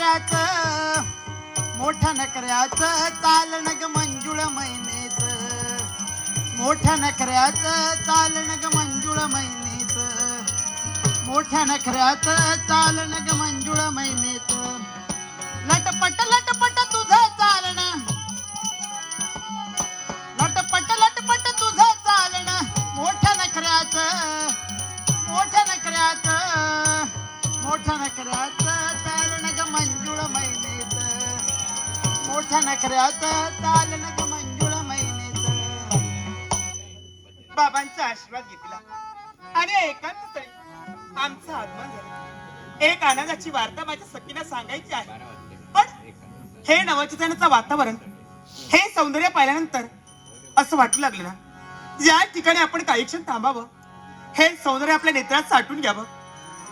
नखऱ्याचं, मोठ्या नखऱ्याचं चालन ग मंजुळ मैनेच, मोठ्या नखऱ्याचं चालन ग मंजुळ मैनेच, मोठ्या नखऱ्याचं चालन ग मंजुळ मैनेच. लटपट लटपट तुझं चालणं, लटपट लटपट तुझं चालणं, मोठ्या नखऱ्याचं, मोठ्या नखऱ्याचं, मोठ्या नखऱ्याचं चालणं ग मंजुळ मैनेच, मोठ्या नखऱ्याचं चालणं ग मंजुळ मैनेच. बाबांचा आशीर्वाद घेतला आणि एकांत स्थळी आमचं आगमन झालं. एक आनंदाची वार्ता माझ्या सखीला सांगायची आहे. पण हे नवचैतन्याचं वातावरण, हे सौंदर्य पाहिल्यानंतर असं वाटू लागलं ना, या ठिकाणी आपण काही क्षण थांबावं, हे सौंदर्य आपल्या नेत्रात साठून घ्यावं,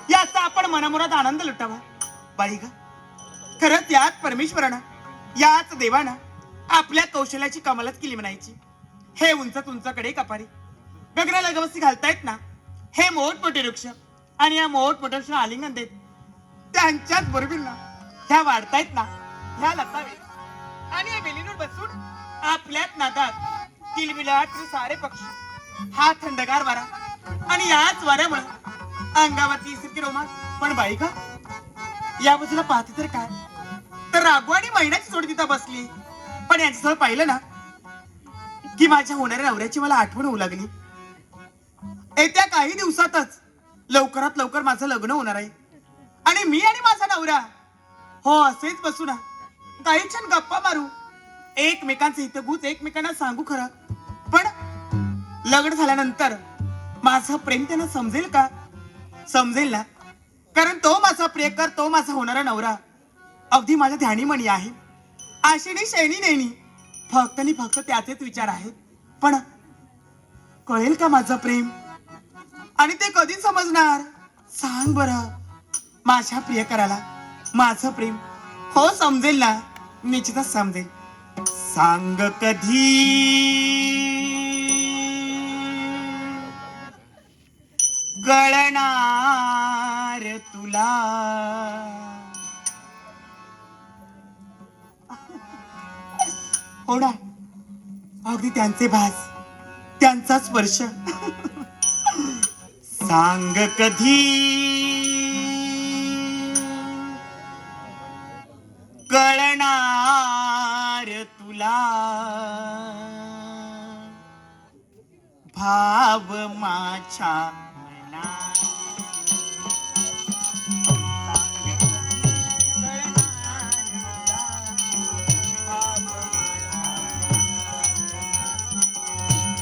याचा आपण मनामुराद आनंद लुटावा. बाई ग, खरंच याच परमेश्वरानं, याच देवानं आपल्या कौशल्याची कमालच केली म्हणायची. हे उंच उंचकडे कपारी, गगनाला गवसी घालतायत ना, हे मोठमोठे वृक्ष आणि या मोठमोठ्या वृक्षांना आलिंगन देत त्यांच्याच बरोबर ना ह्या वाढतायत ना, ह्या लतावेत आणि या वेलींवर बसून आपल्यात नादात किलबिलाट सारे पक्षी, हा थंडगार वारा आणि याच वाऱ्यामुळे अंगावरती सिरकी रोमांस. पण बाई का, या बाजूला पाहते तर काय, तर राघू आणि महिन्याची जोडी तिथं बसली. पण यांच्यासह पाहिलं ना की माझ्या होणाऱ्या नवऱ्याची मला आठवण होऊ लागली. येत्या काही दिवसातच लवकरात लवकर माझं लग्न होणार आहे आणि मी आणि माझा नवरा हो असेच बसू ना, काही क्षण गप्पा मारू, एकमेकांचे हितगुज एकमेकांना सांगू. खरं पण लग्न झाल्यानंतर माझं प्रेम त्यांना समजेल का? समजेल ना, कारण तो माझा प्रियकर, तो माझा होणारा नवरा अगदी माझ्या ध्यानीमणी आहे. आशिणी शैनी नेणी फक्त आणि फक्त त्याचेच विचार आहेत. पण कळेल का माझं प्रेम? आणि ते कधी समजणार सांग बरं माझ्या प्रियकराला माझं प्रेम? हो समजेल ना, निश्चितच समजेल. सांग कधी कळणार तुला, हो ना, अगदी त्यांचे भास, त्यांचा स्पर्श. सांग कधी कळणार तुला, भाव माझ्या मनात.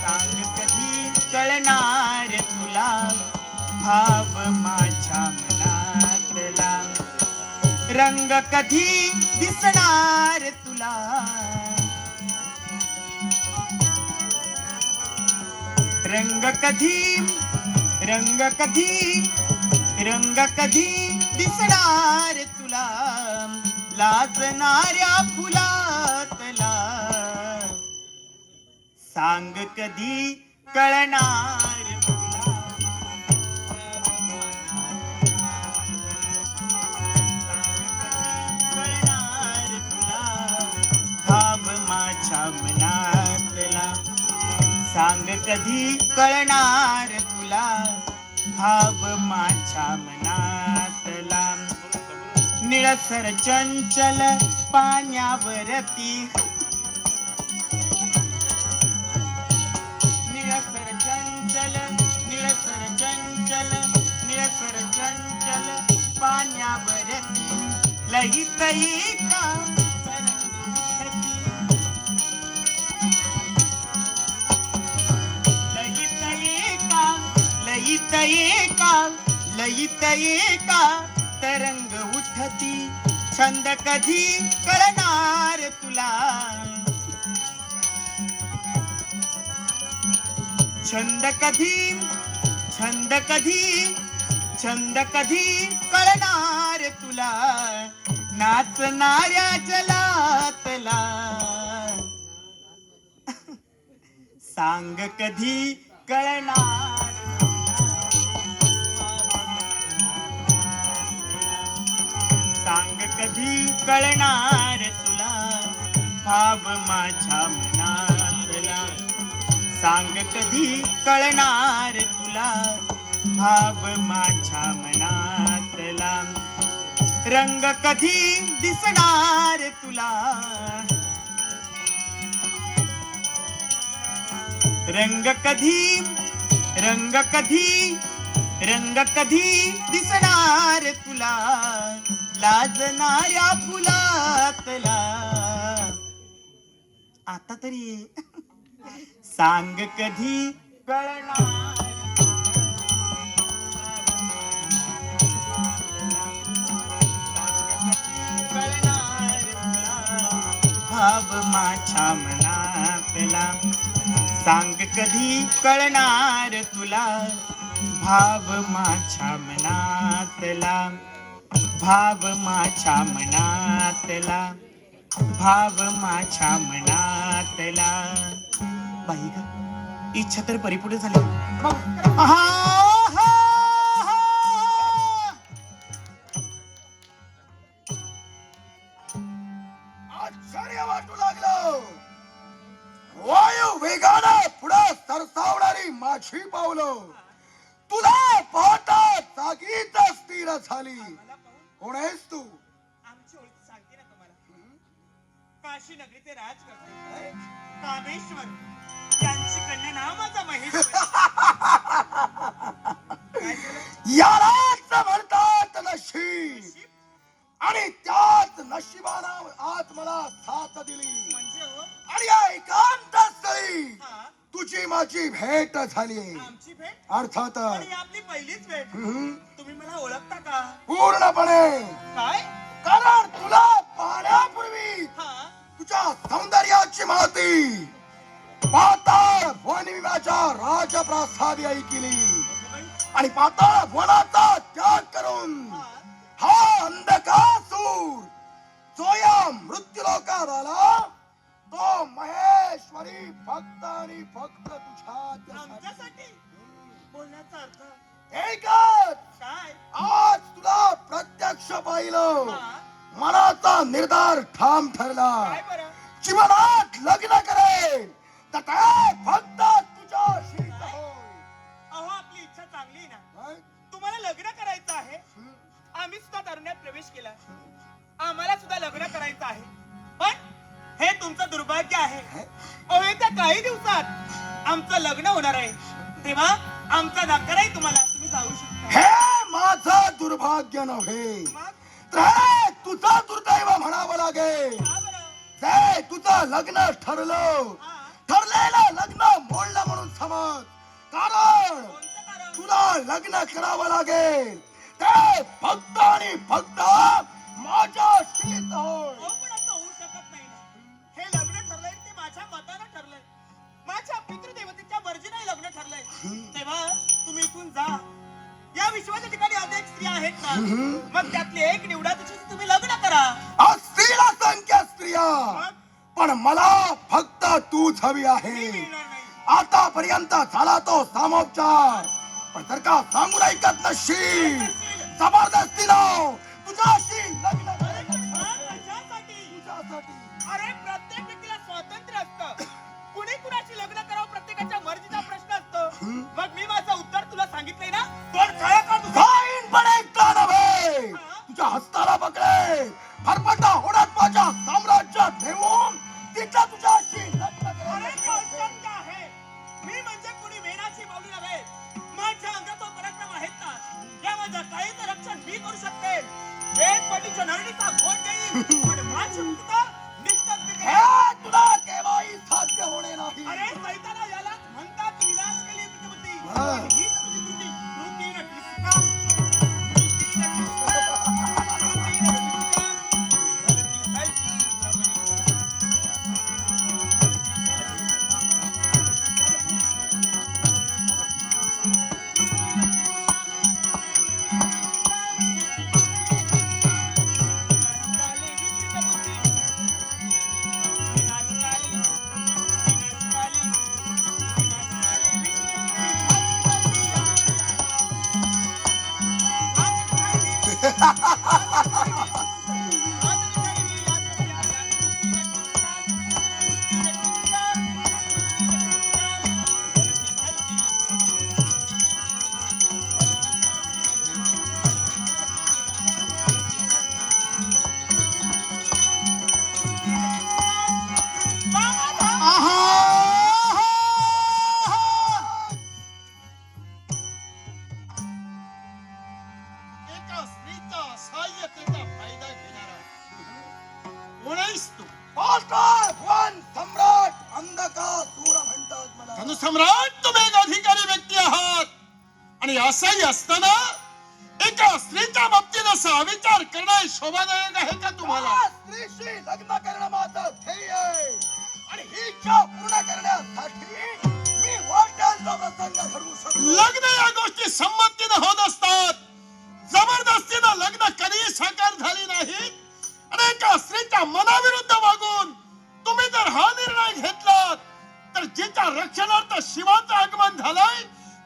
सांग कधी कळणार तुला, भाव माझ्या मनातला. रंग कधी दिसणार तुला, रंग कधी, रंग कधी, रंग कधी दिसणार तुला, लाजणाऱ्या फुलातला. सांग कधी कळणार तुला, कळणार तुला, भाव माझ्या मनातला. सांग कधी कळणार तुला, भाव माझ्या मनातला. निळसर चंचल पाण्यावरती, निळसर चंचल, निळसर चंचल, निळसर चंचल पाण्यावरती. लहित एका लयित एका, लयित एका तरंग उठती. छंद कधी कळणार तुला, छंद कधी, छंद कधी, छंद कधी कळणार तुला, नाचणाऱ्या जलातला. सांग कधी कळणार, सांग कधी कळणार तुला भाव माझ्या मनातला सांग कधी कळणार तुला भाव माझ्या मनातला रंग कधी दिसणार तुला रंग कधी दिसणार तुला लाजणाऱ्या फुलातला आता तरी ये. सांग कधी कळणार भाव माझ्या मनातला सांग कधी कळणार तुला भाव माझ्या मनातला भाव माझ्या मनातला भाव माझ्या मनातला बाई ग इच्छा तर परिपूर्ण झाली. आहा, हा, हा. आश्चर्य वाटू लागलं. वायू वेगानं पुढे सरसावणारी माझी पावलं तुला पाहता जागीच स्थिर झाली. कोण आहेस तू? आमची ओळख सांगते ना तुम्हाला. काशी नगरीचे राजकर्ते कामेश्वर यांची कन्या नाव माझा महेश्वर. काय झालं? यालाच म्हणतात नशीब आणि त्याच नशिबानं आज मला साथ दिली म्हणजे हो आणि या एकांत स्थळी हा तुझी माझी भेट झाली. आमची भेट अर्थात आणि आपली पहिलीच भेट. तुम्ही मला ओळखता का? पूर्णपणे. काय? कारण तुला पाहण्यापूर्वी हा तुझ्या सौंदर्याची माती पाताळ वनविमाच्या राजप्रासादी ऐकली आणि पाताळ वनाचा त्याग करून हा अंधकासूर जो या मृत्यूलोकात आला तो महेश्वरी फक्त आणि फक्त तुझ्या आमच्यासाठी बोलण्याचा अर्थ एकच. काय? आज तुला प्रत्यक्ष पाहिलं हा मनाचा निर्धार ठाम ठरला. काय बरं? जीवनात लग्न करेल तर काय फक्त तुझ्याशी होय. अहो आपली इच्छा चांगली आहे ना. काय? तुम्हाला लग्न करायचं आहे. आम्ही सुद्धा तारुण्यात प्रवेश केला. आम्हाला सुद्धा लग्न करायचं आहे. पण हे तुमचं दुर्भाग्य आहे. अहो येत्या काही दिवसात आमचं लग्न होणार आहे. तेव्हा आमचा नकारही तुम्हाला तुम्ही जाऊ शकता. हे माझं दुर्भाग्य नव्हे मग तर हे तुझं दुर्दैव म्हणावं लागेल. का बरं? ते तुझं लग्न ठरलं हा ठरलेलं लग्न मोडलं म्हणून समज. कारण कोणतं कारण? तुला लग्न करावं लागेल ते फक्त आणि फक्त माझ्याशीच होय. अहो, पण असं होऊ शकत नाही ना. हे लग्न ठरलंय ते माझ्या मतानं ठरलंय. माझ्या पितृदेवतेच्या मर्जीने लग्न ठरलंय. तेव्हा तुम्ही इथून जा. या विश्वाच्या ठिकाणी अनेक स्त्रिया आहेत ना. मग त्यातली एक निवडा तिच्याशी तुम्ही लग्न करा. असतील असंख्य स्त्रिया मग पण मला फक्त तूच हवी मी आहे. मिळणार नाही. आतापर्यंत झाला तो सामोपचार पण जर का सांगून ऐकत नसशील जबरदस्तीनं तुझ्याशी लग्न करायचं. कशासाठी? तुझ्यासाठी. अरे प्रत्येक व्यक्तीला स्वातंत्र्य असतं. कुणी कुणाशी लग्न करावं प्रत्येकाच्या मर्जीचा प्रश्न असतो. मग मी माझं उत्तर तुला सांगितलंय ना. पण काय का तुझं? गायीनपणे का नव्हे तुझ्या हस्ताला पकडे फरफटा होण्यात माझ्या साम्राज्यात नेऊन तिथं तुझ्याशी लग्न अरे करायचं. कौशल्य आहे. मी म्हणजे कुणी मेणाची माऊली नव्हे. माझ्या अंगात तो पराक्रम आहेत ना. या माझ्या काळीचं रक्षण मी करू शकते. वेदपटीच्या नरडीचा घोट देईन पण माझी मुक्ता निस्तब्ध करेन. हे तुला केव्हाही साध्य होणे नाही. अरे सैताना याला म्हणतात विनाश केली तुझी बुद्धी. हा. पण हीच तुझी कृती. कृतीनं ठिपका. कृतीनं ठिपका. कृतीनं ठिपका. टॉलस्टॉय भुवन सम्राट अंधकासूर म्हणतात मला. धनुसम्राट तुम्ही एक अधिकारी व्यक्ती आहात आणि असंही असताना एका स्त्रीच्या बाबतीत असा विचार करणं शोभादायक आहे का तुम्हाला? त्या स्त्रीशी लग्न करणं माझं ध्येय आहे आणि ही इच्छा पूर्ण करण्यासाठी मी वाटेलचा प्रसंग घडवू शकतो. लग्न या गोष्टी संमतीनं होत असतात. जबरदस्तीनं लग्न कधीही साकार झाली नाही आणि एका स्त्रीच्या मनाविरुद्ध वागून तुम्ही जर हा निर्णय घेतलात तर जिच्या रक्षणार्थ शिवाचं आगमन झालंय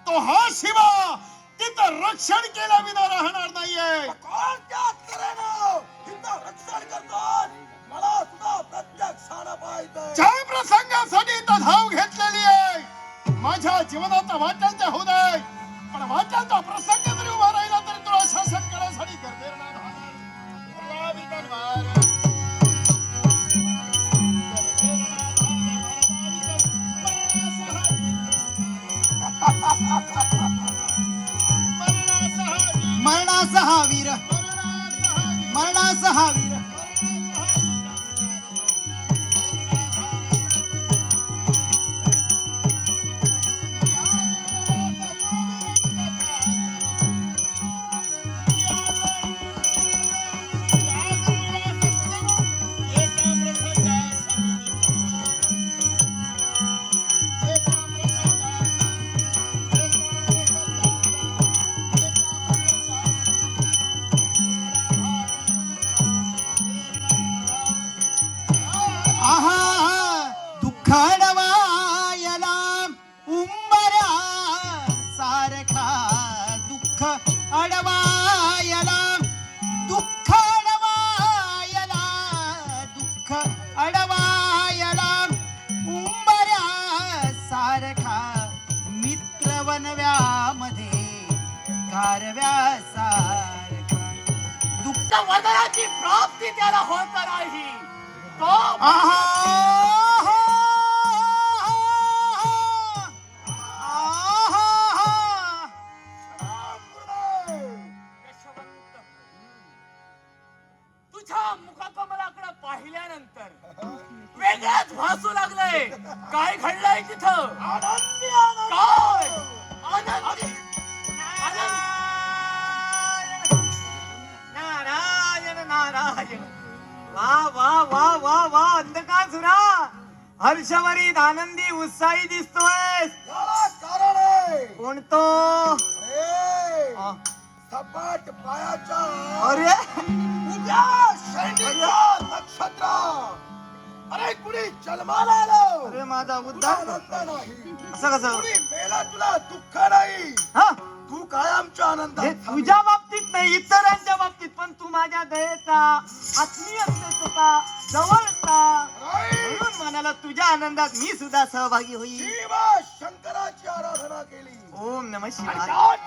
तो हा शिवा तिथं रक्षण केल्याविना राहणार नाहीये. कोण त्या तऱ्हेनं हिचं रक्षण करतात मला सुद्धा प्रत्यक्षानं पाहायचंय. ज्या प्रसंगासाठी इथं धाव घेतलेली आहे माझ्या जीवनाचा वाटेल ते होऊ दे पण वाटेलचा प्रसंग जरी उभा राहिला तरी तुला शासन करण्यासाठी गरजेचं नाही राहणार. या विधानवार. मरणासह वीर मरणासह वीर. वदनाची प्राप्ती त्याला होत नाही तो तुझ्या मुखकमलाकडे पाहिल्यानंतर वेगळंच भासू लागलंय. काय घडलंय तिथं? आनंदी काय आनंदी नारायण नारायण. वा वा वा वा वा अंधकासुरा हर्षवरीत आनंदी उत्साही दिसतोय. याला कारण आहे. कोण तो? अरे, आ, सपाट पायाच्या अरे उभ्या शेंडीचं नक्षत्र. अरे कुणी जन्माला आलं अरे माझा तुला उद्धार. आनंद नाही. असं कसं? कुणी मेला तुला दुःख नाही. हा तू कायमच्या आनंदात हे थांबली. तुझ्या बाबतीत नाही इतरांच्या बाबतीत पण तू माझ्या दयेचा आत्मीयतेचा जवळचा नाही. म्हणून मनाला तुझ्या आनंदात मी सुद्धा सहभागी होईल. शिव शंकराची आराधना केली ओम नमः आणि शिवाय.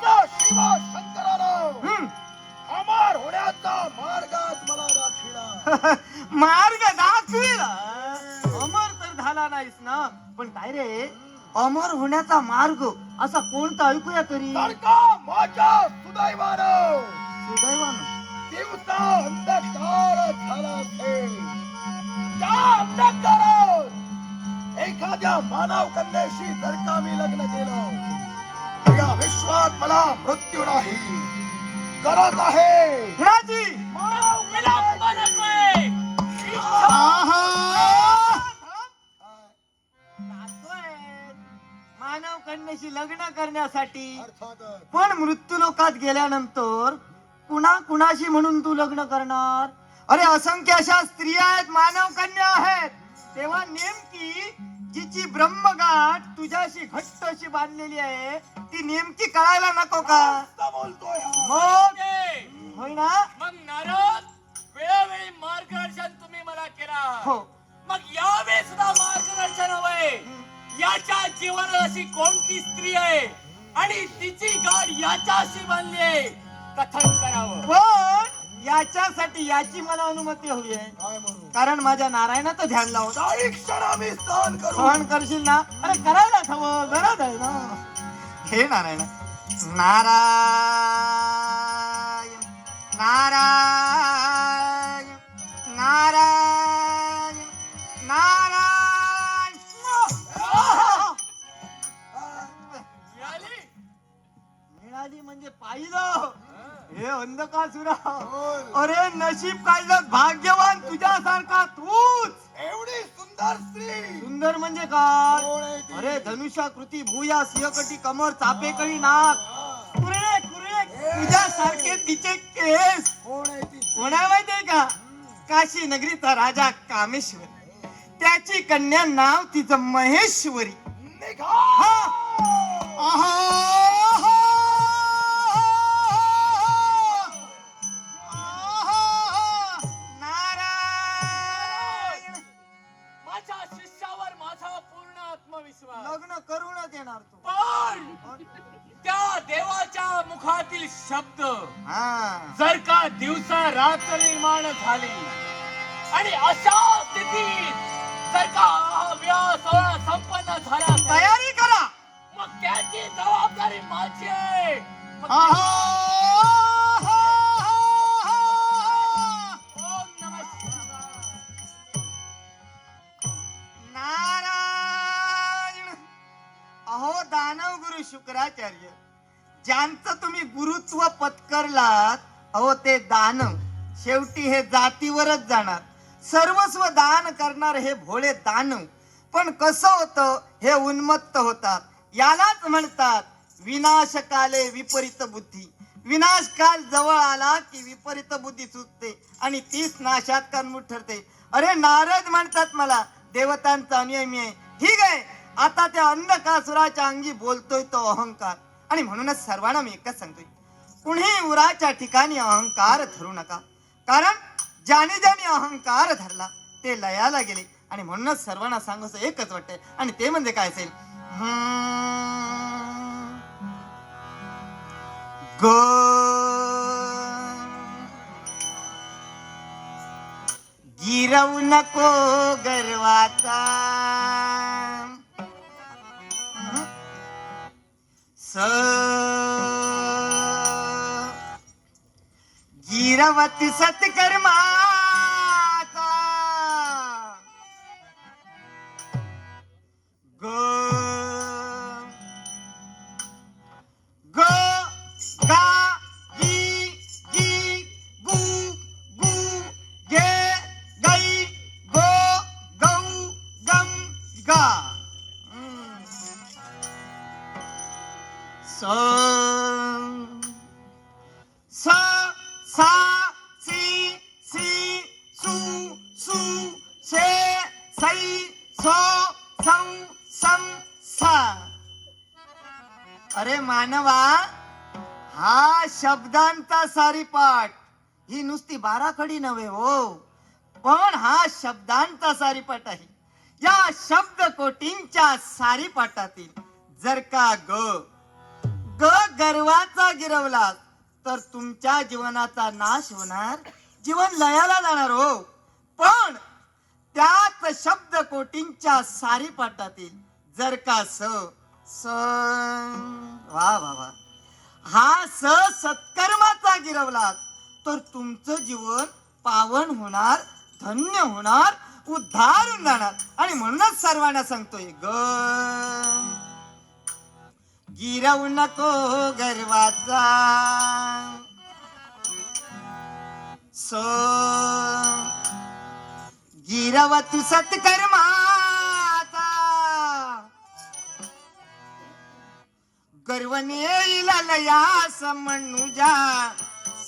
त्याच शिव शंकरानं हम्म. अमर होण्याचा मार्गात मला दाखविला. मार्ग दाखविला. अमर तर झाला नाहीस ना पण काय रे अमर होण्याचा मार्ग असा कोणता ऐकूया तरी. तर का माझ्या सुदैवानं सुदैवानं दिवसा अंधकार झाला असेल. त्या अंधकारात एखाद्या मानव कन्याशी जर का मी लग्न केलं या विश्वात मला मृत्यू नाही. करत आहे कुणाची? मानव विलंब नकोय. मानव कन्याशी लग्न करण्यासाठी अर्थातच पण मृत्यू लोकात गेल्यानंतर कुणाशी म्हणून तू लग्न करणार? अरे असंख्य अशा स्त्रिया आहेत मानव कन्या आहेत तेव्हा नेमकी जिची ब्रह्मगाठ तुझ्याशी घट्ट अशी बांधलेली आहे ती नेमकी कळायला नको का? मस्त बोलतोय हा. मग होय ना? मग नारद वेळोवेळी मार्गदर्शन तुम्ही मला केला. हो. मग यावेळी सुद्धा मार्गदर्शन हवंय. याच्या जीवनात अशी कोणती स्त्री आहे आणि तिची गाठ याच्याशी बांधली आहे कथन करावं. पण याच्यासाठी याची मला अनुमती हवी आहे काय म्हणू कारण माझ्या नारायणाचं ध्यान लावत काही क्षण आम्ही सहन करू. सहन करशील ना? अरे करायलाच हवं गरज आहे ना. हे नारायण नारायण नारायण नारायण आईलो हे अंधकासुरा, अरे नशीब काढलं भाग्यवान तुझ्यासारखा तूच. एवढी सुंदर स्त्री सुंदर म्हणजे काय? कोण आहे ती? अरे धनुष्याकृती भूया सिंहकटी कमर चापेकळी नाक कुरळे कुरळे तुझ्यासारखे तिचे केस. कोण आहे ती? कोणा माहितीये का? काशी नगरीचा राजा कामेश्वर, त्याची कन्या नाव तिचं महेश्वरी. निघा. नारायण. माझ्या शिष्यावर माझा पूर्ण आत्मविश्वास. लग्न करूनच येणार तू. पण त्या देवाच्या मुखातील शब्द हा जर का दिवसा रात्र निर्माण झाली आणि अशा स्थितीत जर का हा विवाह सोहळा संपन्न झाला तर तयारी करा. मग त्याची जबाबदारी माझी आहे. मग ओम नमः शिवाय. नारायण. अहो दानव गुरु शुक्राचार्य, ज्यांचं तुम्ही गुरुत्व पत्करलात, अहो ते दानव शेवटी हे जातीवरच जाणार. सर्वस्व दान करणार हे भोळे दानव पण कसं होतं, हे उन्मत्त होतात. यालाच म्हणतात विनाशकाले विपरीत बुद्धी. विनाश काल जवळ आला की विपरीत बुद्धी सुचते आणि तीच नाशात कारणीभूत ठरते. अरे नारद म्हणतात मला देवतांचा अनुयायी मी आहे. ठीक आहे, आता त्या अंधकासुराच्या अंगी बोलतोय तो अहंकार, आणि म्हणूनच सर्वांना मी एकच सांगतोय, कुणी उराच्या ठिकाणी अहंकार धरू नका. कारण ज्याने ज्याने अहंकार धरला ते लयाला गेले. आणि म्हणूनच सर्वांना सांगायचं एकच वाटतंय, आणि ते म्हणजे काय असेल, गो गिरवू नको गर्वाचा, गिरवत सत्कर्माचा, गो गो गा गी गी गु गु गे गई गो गौ गम गा. स सा सी सी सु सु से सै सो सौ सम सा. अरे मानवा, हा शब्दांचा सारीपाठ. ही नुसती बाराखडी नव्हे हो, पण हा शब्दांचा सारीपाठ आहे. या शब्दकोटींच्या सारीपाठातील जर का ग गर्वाचा गिरवला तर तुमच्या जीवनाचा नाश होणार, जीवन लयाला जाणार हो. पण त्याच शब्दकोटींच्या सारीपाठातील जर का स वा वा वा हा सत्कर्माचा गिरवला तर तुमचं जीवन पावन होणार, धन्य होणार, उद्धार होऊन जाणार. आणि म्हणूनच सर्वांना सांगतोय, ग गिरवू नको गर्वाचा, गिरव तू सत्कर्माचा, गर्व नेईल लयास मनुजा,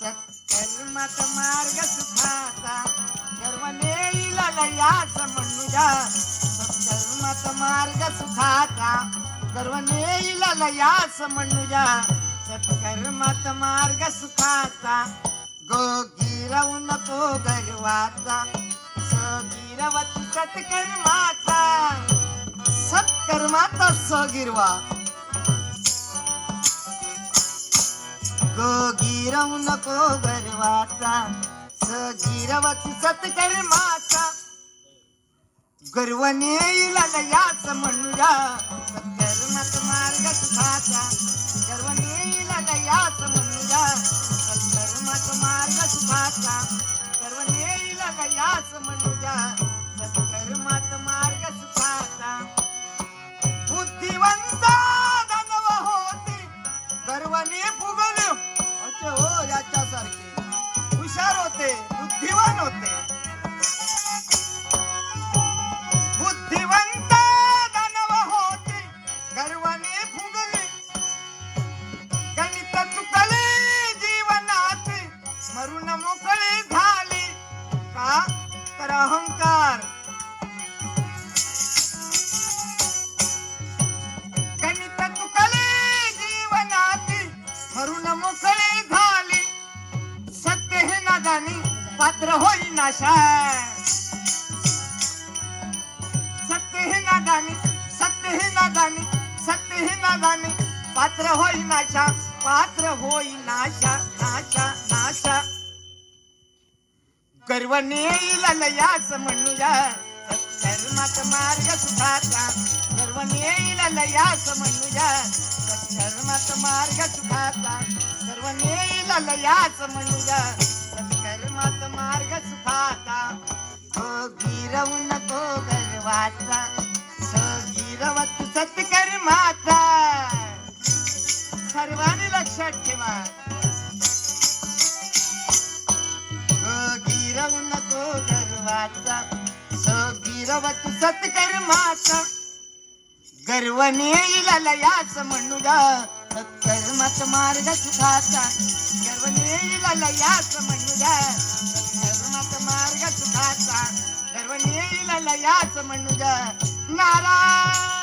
सत्कर्मात मार्ग सुखाचा. गर्व नेईल लयास मनुजा, सत्कर्मात मार्ग सुखाचा. गर्व नेईल लयास मनुजा, सत्कर्मात मार्ग सुखाचा. गो गिरवू नको गर्वाचा, स गिरवत सत्कर्माचा. सत्कर्माचा स गिरवा, गो गिरवू नको गर्वाचा, स गिरवत सत्कर्माचा. गर्व नेईल लयास मनुजा, सत्कर्मात मार्ग सुखाचा. गर्व नेईल लयास मनुजा, सत्कर्मात मार्ग सुखाचा. गर्व नेईल लयास मनुजा, सत्कर्मात मार्ग सुखाचा. बुद्धिवंत दानव होती गर्वाने फुगल होते, बुद्धिवान होते. बुद्धिवंत दानव होते, गर्वाने फुगले. गणित चुकले जीवनात, मरून मोकळे झाले. का तर अहंकार. गणित चुकले जीवनात, मरून मोकळे झाले. सत्य हे नादानी पात्र होई नाशा. सत्य हे नादानी, सत्य हे नादानी, सत्य हे नादानी पात्र होई नाशा, पात्र होई नाशा, नाशा, नाशा. गर्व नेईल लयास म्हणूया, सत्कर्मात मार्ग सुखाचा. गर्व नेईल लयास म्हणूया, सत्कर्मात मार्ग सुखाचा. गर्व नेईल लयास म्हणूया, सत्कर्मात मार्ग सुखाचा. हो गिरवू नको गर्वाचा, गिरव तू सत्कर्माचा. सर्वांनी लक्षात ठेवा. गिरवू नको गर्वाचा, गिरव तू सत्कर्माचा. गर्व नेईल लयास म्हणूया, सत्कर्मात मार्ग सुखाचा. गर्व नेईल लयास म्हणूया, सत्कर्मात मार्ग सुखाचा. गर्व नेईल लयास म्हणूया. नारायण